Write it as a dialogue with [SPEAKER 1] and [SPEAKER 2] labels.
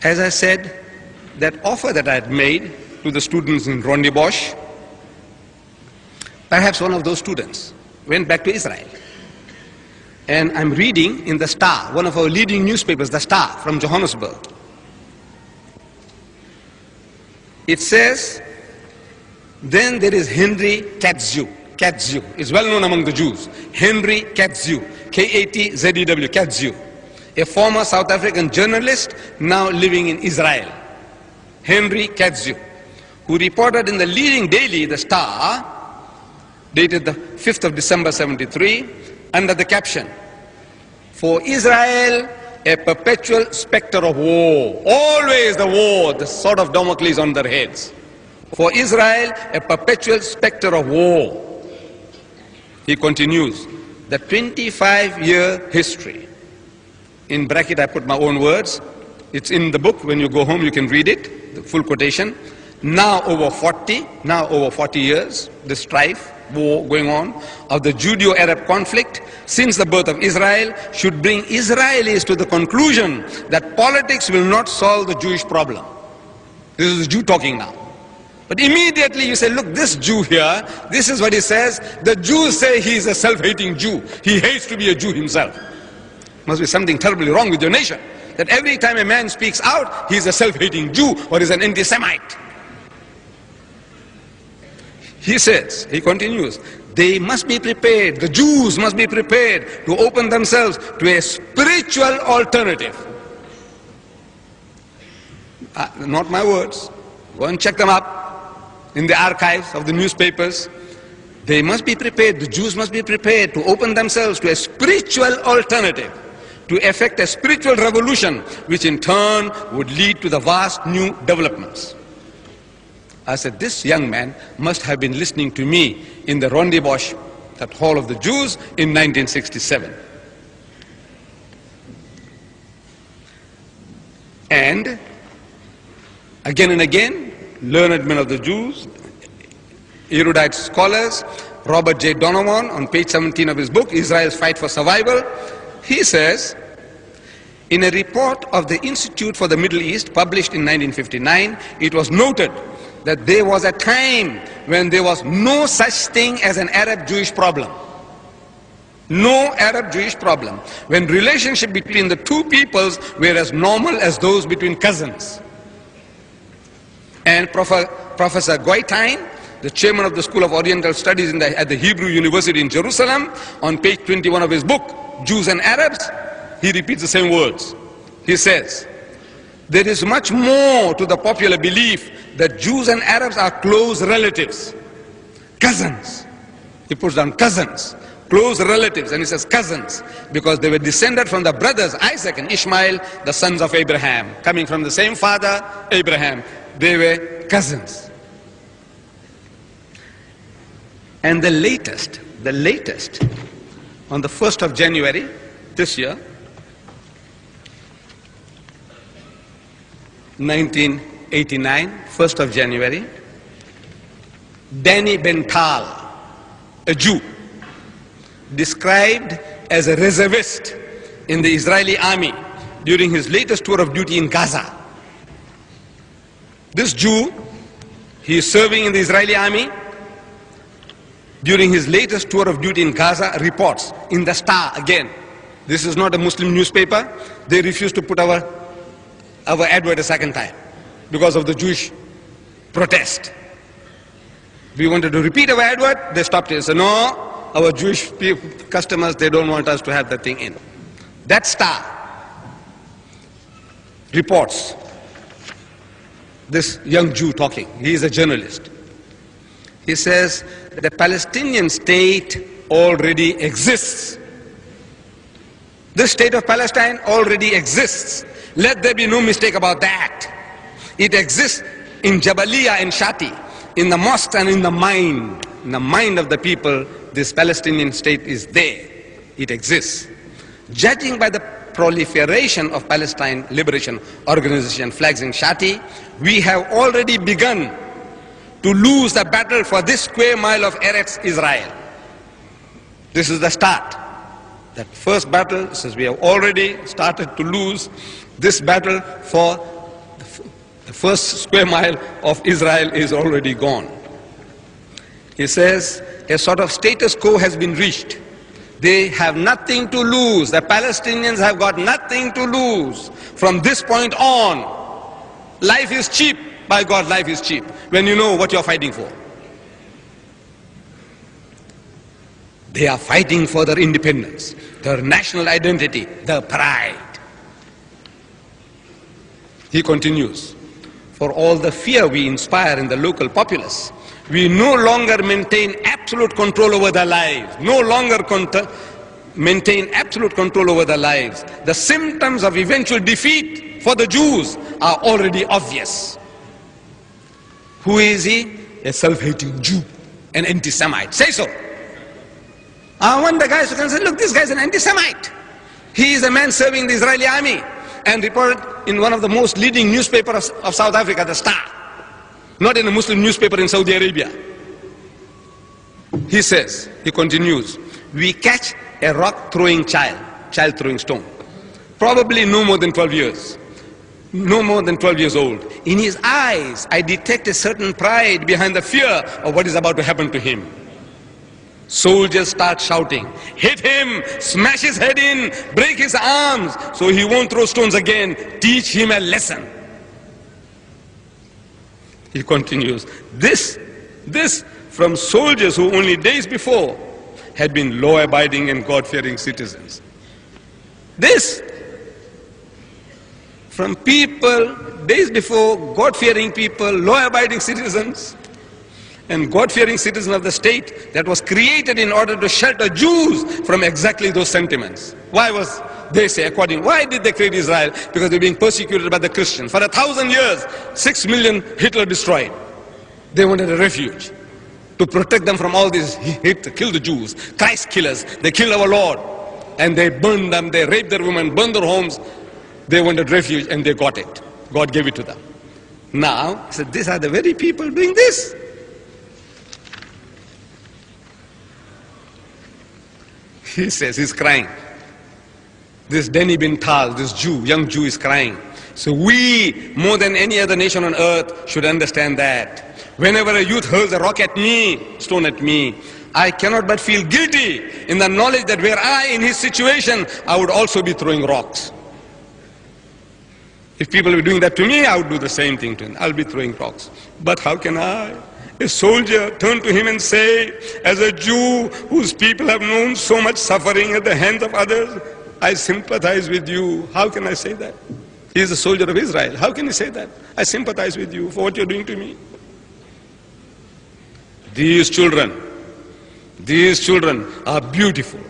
[SPEAKER 1] As I said, that offer that I had made to the students in Rondebosch, perhaps one of those students went back to Israel. And I'm reading in the Star, one of our leading newspapers, the Star from Johannesburg. It says, then there is Henry Katzew. Katzew is well known among the Jews. Henry Katzew, K-A-T-Z-E-W, Katzew, a former South African journalist now living in Israel. Henry Katzew, who reported in the leading daily, the Star, dated the 5th of December 73, under the caption, "For Israel, a perpetual specter of war." Always the war, the sword of Damocles on their heads. For Israel, a perpetual specter of war. He continues, the 25-year history. In bracket I put my own words. It's in the book. When you go home you can read it, the full quotation. Now over 40 years, the strife, war going on, of the Judeo-Arab conflict since the birth of Israel should bring Israelis to the conclusion that politics will not solve the Jewish problem. This is the Jew talking now. But immediately you say, look, this Jew here, this is what he says. The Jews say he is a self-hating Jew. He hates to be a Jew himself. Must be something terribly wrong with your nation, that every time a man speaks out, he is a self-hating Jew or is an anti-Semite. He says, he continues, they must be prepared, the Jews must be prepared to open themselves to a spiritual alternative. Not my words. Go and check them up in the archives of the newspapers. They must be prepared, the Jews must be prepared to open themselves to a spiritual alternative, to effect a spiritual revolution, which in turn would lead to the vast new developments. I said, this young man must have been listening to me in the Rondebosch, that Hall of the Jews, in 1967. And again, learned men of the Jews, erudite scholars, Robert J. Donovan, on page 17 of his book, Israel's Fight for Survival, he says, in a report of the Institute for the Middle East, published in 1959, it was noted that there was a time when there was no such thing as an Arab-Jewish problem. No Arab-Jewish problem. When relationship between the two peoples were as normal as those between cousins. And Professor Goitein, the chairman of the School of Oriental Studies at the Hebrew University in Jerusalem, on page 21 of his book, Jews and Arabs, he repeats the same words. He says, there is much more to the popular belief that Jews and Arabs are close relatives, cousins. He puts down cousins, close relatives, and he says cousins, because they were descended from the brothers Isaac and Ishmael, the sons of Abraham, coming from the same father, Abraham. They were cousins. And the latest, on the 1st of January this year, 1989, 1st of January, Danny Bental, a Jew, described as a reservist in the Israeli army during his latest tour of duty in Gaza. This Jew, he is serving in the Israeli army. During his latest tour of duty in Gaza, reports in the Star again. This is not a Muslim newspaper. They refused to put our advert a second time because of the Jewish protest. We wanted to repeat our advert, they stopped it and said, no, our Jewish customers, they don't want us to have the thing in. That Star reports this young Jew talking. He is a journalist. He says the Palestinian state already exists. The state of Palestine already exists. Let there be no mistake about that. It exists in Jabaliyah and Shati, in the mosques and in the mind of the people. This Palestinian state is there. It exists. Judging by the proliferation of Palestine Liberation Organization flags in Shati, we have already begun to lose the battle for this square mile of Eretz Israel. This is the start. That first battle says we have already started to lose this battle for the first square mile of Israel is already gone. He says, a sort of status quo has been reached. They have nothing to lose. The Palestinians have got nothing to lose. From this point on, life is cheap. By God, life is cheap when you know what you're fighting for. They are fighting for their independence, their national identity, their pride. He continues, for all the fear we inspire in the local populace, we no longer maintain absolute control over their lives, no longer maintain absolute control over their lives. The symptoms of eventual defeat for the Jews are already obvious. Who is he? A self-hating Jew, an anti-Semite. Say so. I want the guys who can say, look, this guy's an anti-Semite. He is a man serving the Israeli army and reported in one of the most leading newspapers of South Africa, the Star. Not in a Muslim newspaper in Saudi Arabia. He says, he continues, we catch a rock-throwing child throwing stone, probably no more than 12 years. No more than 12 years old. In his eyes, I detect a certain pride behind the fear of what is about to happen to him. Soldiers start shouting, hit him, smash his head in, break his arms, so he won't throw stones again. Teach him a lesson. He continues, this from soldiers who only days before had been law-abiding and God-fearing citizens. This from people, days before, God-fearing people, law-abiding citizens, and God-fearing citizens of the state that was created in order to shelter Jews from exactly those sentiments. Why was they say, why did they create Israel? Because they were being persecuted by the Christians. For 1,000 years, 6 million Hitler destroyed. They wanted a refuge to protect them from all these, kill the Jews, Christ killers. They killed our Lord. And they burned them, they raped their women, burned their homes. They wanted refuge and they got it. God gave it to them. Now, he said, these are the very people doing this. He says, he's crying. This Denny bin Tal, this Jew, young Jew is crying. So we, more than any other nation on earth, should understand that. Whenever a youth hurls a rock at me, stone at me, I cannot but feel guilty in the knowledge that were I in his situation, I would also be throwing rocks. If people were doing that to me, I would do the same thing to him. I'll be throwing rocks. But how can I, a soldier, turn to him and say, as a Jew whose people have known so much suffering at the hands of others, I sympathize with you. How can I say that? He is a soldier of Israel. How can he say that? I sympathize with you for what you're doing to me. These children are beautiful.